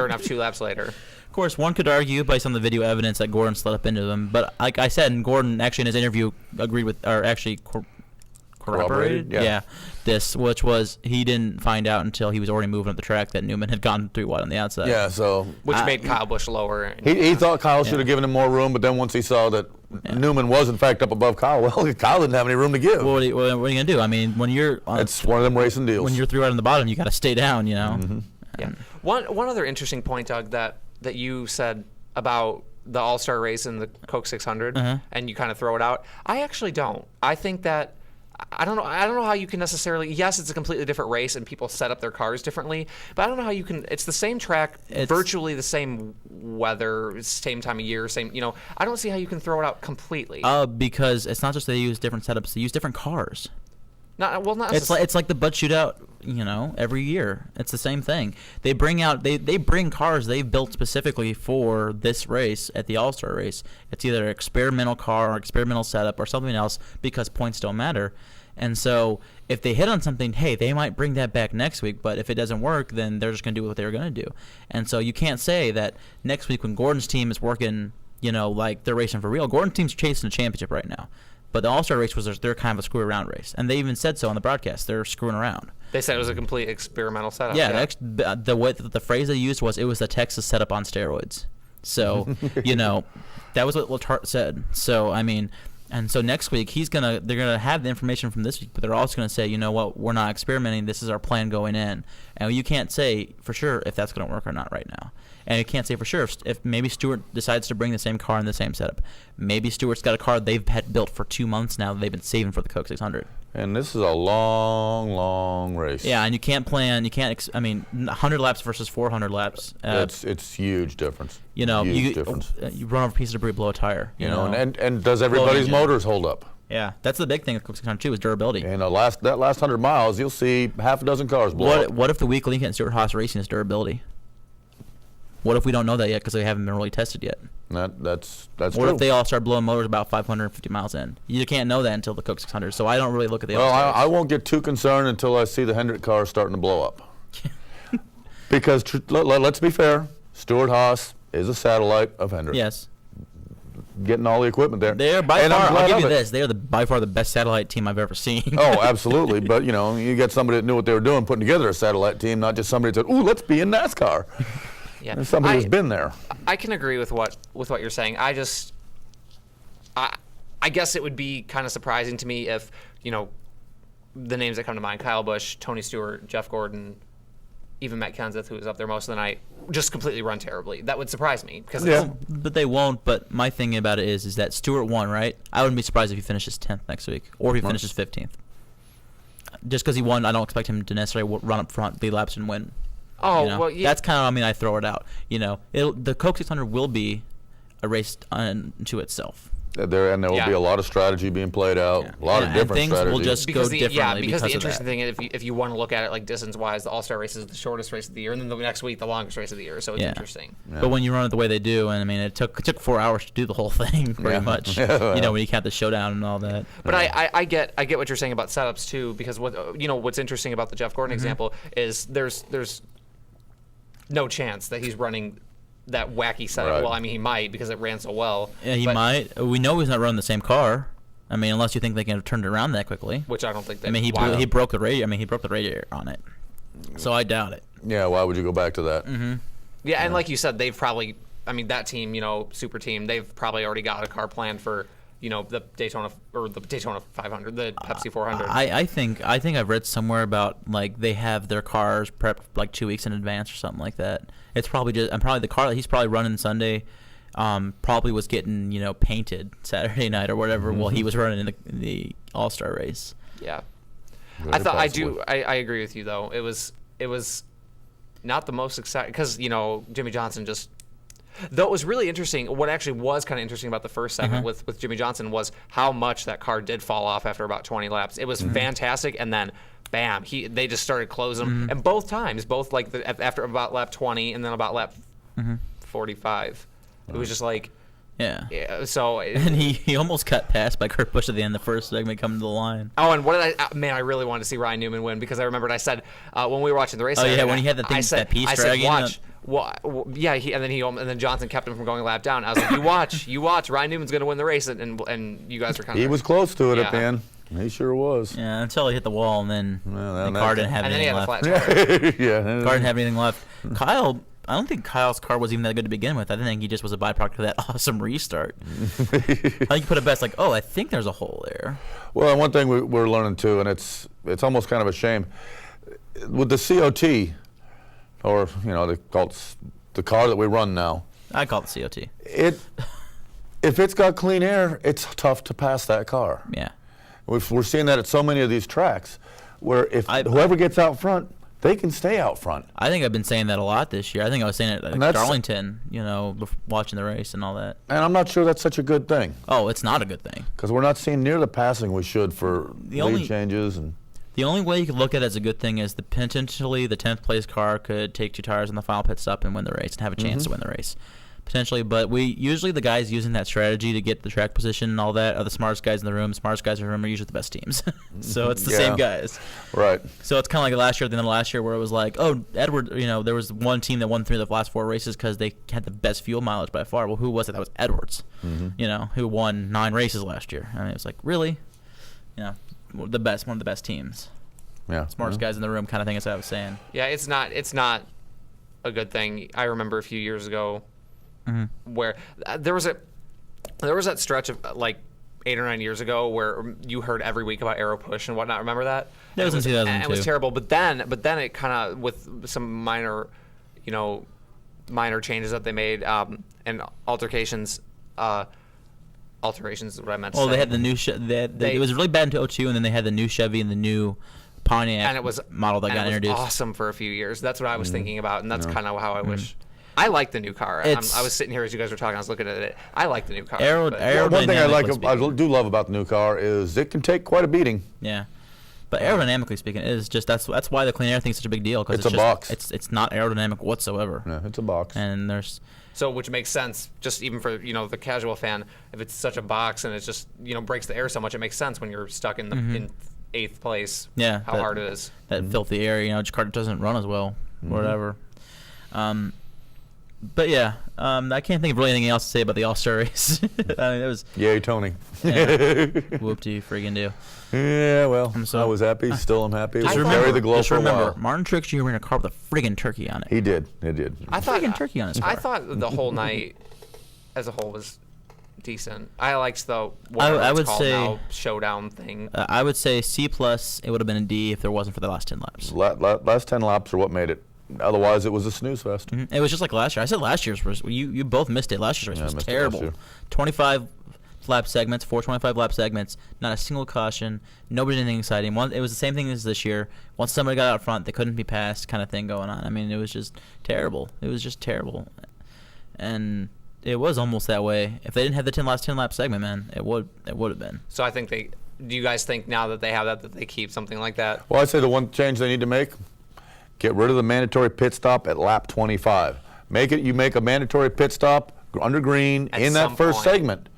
Sure enough, 2 laps later. Of course, one could argue based on the video evidence that Gordon slid up into them, but like I said, and Gordon actually in his interview agreed with, or actually corroborated, this, which was he didn't find out until he was already moving up the track that Newman had gone 3 wide on the outside. Yeah, so which made Kyle Busch lower. He thought Kyle should have given him more room, but then once he saw that Newman was in fact up above Kyle, well, Kyle didn't have any room to give. Well, what are you gonna do? I mean, when you're it's one of them racing deals. When you're 3 wide on the bottom, you got to stay down, you know. Mm-hmm. Yeah. One other interesting point, Doug, that you said about the All-Star race and the Coke 600, and you kind of throw it out. I actually don't. I think that I don't know how you can necessarily. Yes, it's a completely different race, and people set up their cars differently. But I don't know how you can. It's the same track, virtually the same weather, same time of year, same. You know, I don't see how you can throw it out completely. Because it's not just they use different setups; they use different cars. Not it's like the Bud Shootout, you know, every year. It's the same thing. They bring cars they've built specifically for this race at the All-Star race. It's either an experimental car or experimental setup or something else because points don't matter. And so if they hit on something, hey, they might bring that back next week, but if it doesn't work, then they're just going to do what they were going to do. And so you can't say that next week when Gordon's team is working, you know, like they're racing for real. Gordon's team's chasing a championship right now. But the All-Star race was their kind of a screw-around race. And they even said so on the broadcast. They're screwing around. They said it was a complete experimental setup. Yeah. The phrase they used was, it was the Texas setup on steroids. So, you know, that was what Letarte said. So, I mean, and so next week they're gonna have the information from this week, but they're also gonna say, you know what, we're not experimenting. This is our plan going in. And you can't say for sure if that's gonna work or not right now. And you can't say for sure if maybe Stewart decides to bring the same car in the same setup. Maybe Stewart's got a car they've had built for 2 months now that they've been saving for the Coke 600. And this is a long, long race. Yeah, and you can't plan. 100 laps versus 400 laps. It's huge difference. You know, you run over pieces of debris, blow a tire. You know, and does everybody's motors hold up? Yeah, that's the big thing with Coke 600 too, is durability. And that last 100 miles, you'll see half a dozen cars blow up. What if the weak link in Stewart-Haas Racing is durability? What if we don't know that yet because they haven't been really tested yet? That's what true. If they all start blowing motors about 550 miles in? You can't know that until the Coke 600. So I don't really look at the. Well, I won't get too concerned until I see the Hendrick car starting to blow up. Because let's be fair, Stewart-Haas is a satellite of Hendrick. Yes. Getting all the equipment there. They're by far. I'll give you this. They are by far the best satellite team I've ever seen. Oh, absolutely. But you know, you get somebody that knew what they were doing, putting together a satellite team, not just somebody that said, "Ooh, let's be in NASCAR." Yeah, and somebody who's been there. I can agree with what you're saying. I guess it would be kind of surprising to me if, you know, the names that come to mind, Kyle Busch, Tony Stewart, Jeff Gordon, even Matt Kenseth, who was up there most of the night, just completely run terribly. That would surprise me. But they won't. But my thing about it is that Stewart won, right? I wouldn't be surprised if he finishes 10th next week or if he finishes 15th. Just because he won, I don't expect him to necessarily run up front, lead laps, and win. Oh, you know? Well, yeah. That's kind of, I throw it out. You know, the Coke 600 will be a race unto itself. There will be a lot of strategy being played out, a lot of different things strategies. will just go differently. Yeah, because the of interesting that. thing is if you want to look at it like distance-wise, the All-Star race is the shortest race of the year, and then the next week the longest race of the year. So it's interesting. Yeah. But when you run it the way they do, and it took 4 hours to do the whole thing, pretty much. You know, when you count the showdown and all that. But I get what you're saying about setups too, because what's interesting about the Jeff Gordon example is there's no chance that he's running that wacky setup. Right. Well, he might because it ran so well. Yeah, he might. We know he's not running the same car. Unless you think they can have turned it around that quickly. Which I don't think they. He broke the radiator. He broke the radiator on it. So I doubt it. Yeah, why would you go back to that? Mm-hmm. Yeah, and like you said, they've probably. That team, super team, they've probably already got a car planned for. The Daytona 500, the Pepsi 400. I think I've read somewhere about they have their cars prepped 2 weeks in advance or something like that. It's probably the car that he's probably running Sunday. Probably was getting painted Saturday night or whatever while he was running in the All-Star race. Yeah, Very I agree with you though. It was not the most exciting because Jimmy Johnson just. Though it was really interesting, what actually was kind of interesting about the first segment with Jimmy Johnson was how much that car did fall off after about 20 laps. It was fantastic, and then, bam, they just started closing. And both times, after about lap 20 and then about lap 45, it was just like... Yeah. So And he almost got passed by Kurt Busch at the end of the first segment coming to the line. Oh, and what did I really wanted to see Ryan Newman win because I remembered I said when we were watching the race. Oh, yeah, Saturday when he had the thing, I said, that piece I said, dragging. watch. Yeah, and then Johnson kept him from going a lap down. I was like, you watch. Ryan Newman's going to win the race, and you guys were kind of. He was close to it at Yeah. the end. He sure was. Yeah, until he hit the wall, and then Well, the car didn't have and then he anything had a left. flat tire. Yeah. Car didn't have anything left. Kyle, I don't think Kyle's car was even that good to begin with. I think he just was a byproduct of that awesome restart. I think you put it best, like, oh, I think there's a hole there. Well, and one thing we're learning too, and it's almost kind of a shame, with the COT, or they call it the car that we run now. I call it COT. If it's got clean air, it's tough to pass that car. Yeah. We're seeing that at so many of these tracks, where if whoever gets out front, they can stay out front. I think I've been saying that a lot this year. I think I was saying it at Darlington, watching the race and all that. And I'm not sure that's such a good thing. Oh, it's not a good thing. Because we're not seeing near the passing we should for lead changes. And the only way you could look at it as a good thing is potentially the 10th place car could take 2 tires on the final pit stop and win the race and have a chance to win the race. Potentially, but usually the guys using that strategy to get the track position and all that are the smartest guys in the room. Smartest guys in the room are usually the best teams. So it's the same guys. Right. So it's kind of like last year, at the end of last year, where it was like, oh, Edward, there was one team that won 3 of the last 4 races because they had the best fuel mileage by far. Well, who was it? That was Edwards, who won 9 races last year. I mean, it was like, really? One of the best teams. Yeah. Smartest guys in the room kind of thing is what I was saying. Yeah, it's not a good thing. I remember a few years ago where there was that stretch of like 8 or 9 years ago where you heard every week about Aero Push and whatnot. Remember that? That was in 2002. And it was terrible. But then it kind of, with some minor changes that they made and alterations is what I meant to say. Well, they had the new it was really bad in 2002, and then they had the new Chevy and the new Pontiac and it was model that got introduced. Awesome for a few years. That's what I was thinking about, and that's kind of how I wish. I like the new car. I was sitting here as you guys were talking. I was looking at it. I like the new car. One thing I do love about the new car is it can take quite a beating. Yeah, but aerodynamically speaking, it is just that's why the clean air thing is such a big deal, because it's a box. It's not aerodynamic whatsoever. Yeah, it's a box. And which makes sense, just even for the casual fan. If it's such a box and it's just breaks the air so much, it makes sense when you're stuck in in 8th place. Yeah, how hard it is. That filthy air. Your car doesn't run as well, whatever. But yeah, I can't think of really anything else to say about the All-Star race. I mean, it was. Yay, Tony. Yeah, whoop-de friggin' do. Yeah, well, I was happy. Still, I'm happy. Just remember, Martin Truex Jr. in a car with a friggin' turkey on it. He did. I thought friggin' turkey on his car. I thought the whole night, as a whole, was decent. I liked the I would say now, showdown thing. I would say C+. It would have been a D if there wasn't for the last 10 laps. Last 10 laps are what made it. Otherwise, it was a snooze fest. It was just like last year. I said last year's race. You both missed it. Last year's race was terrible. 25 lap segments, 425 lap segments, not a single caution, nobody did anything exciting. It was the same thing as this year. Once somebody got out front, they couldn't be passed, kind of thing going on. I mean, it was just terrible. It was just terrible. And it was almost that way. If they didn't have the last 10 lap segment, man, it would have been. So I think do you guys think now that they have that they keep something like that? Well, I'd say the one change they need to make, get rid of the mandatory pit stop at lap 25. You make a mandatory pit stop under green in that first segment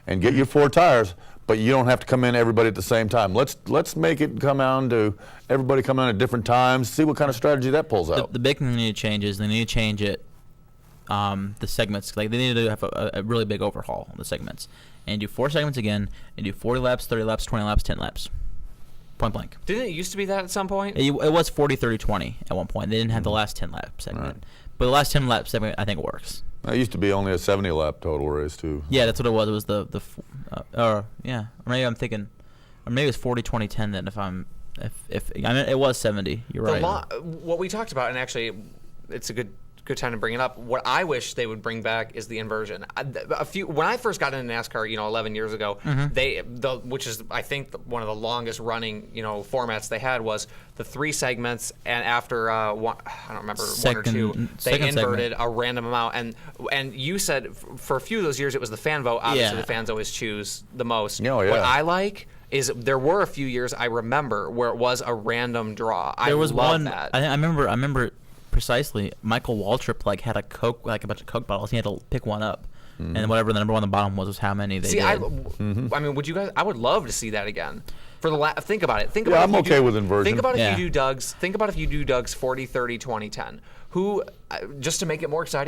and get your 4 tires, but you don't have to come in everybody at the same time. Let's make it come down to everybody coming on at different times, see what kind of strategy that pulls out. The big thing they need to change is they need to change it, the segments. Like, they need to have a really big overhaul of the segments. And do 4 segments again, and do 40 laps, 30 laps, 20 laps, 10 laps. Point blank. Didn't it used to be that at some point? It was 40, 30, 20 at one point. They didn't have the last 10 lap segment. Right. But the last 10 lap segment, I think, works. It used to be only a 70 lap total race, too. Yeah, that's what it was. It was or maybe I'm thinking, or maybe it was 40, 20, 10 then I mean, it was 70. You're right. What we talked about, and actually, it's a good time to bring it up. What I wish they would bring back is the inversion. When I first got into NASCAR, 11 years ago, which is I think one of the longest running formats they had was the 3 segments, and after I don't remember, 1 or 2, they inverted a random amount. And you said for a few of those years it was the fan vote. Obviously, the fans always choose the most. Oh, yeah. What I like is there were a few years I remember where it was a random draw. There was love one. That. I remember precisely. Michael Waltrip had a bunch of Coke bottles. He had to pick one up and whatever the number one on the bottom was how many they did. I mean, would you guys? I would love to see that again. For the think about it. Think about. Yeah, I'm okay with inversion. Think about if you do Doug's. Think about if you do Doug's 40, 30, 20, 10. Who, just to make it more exciting.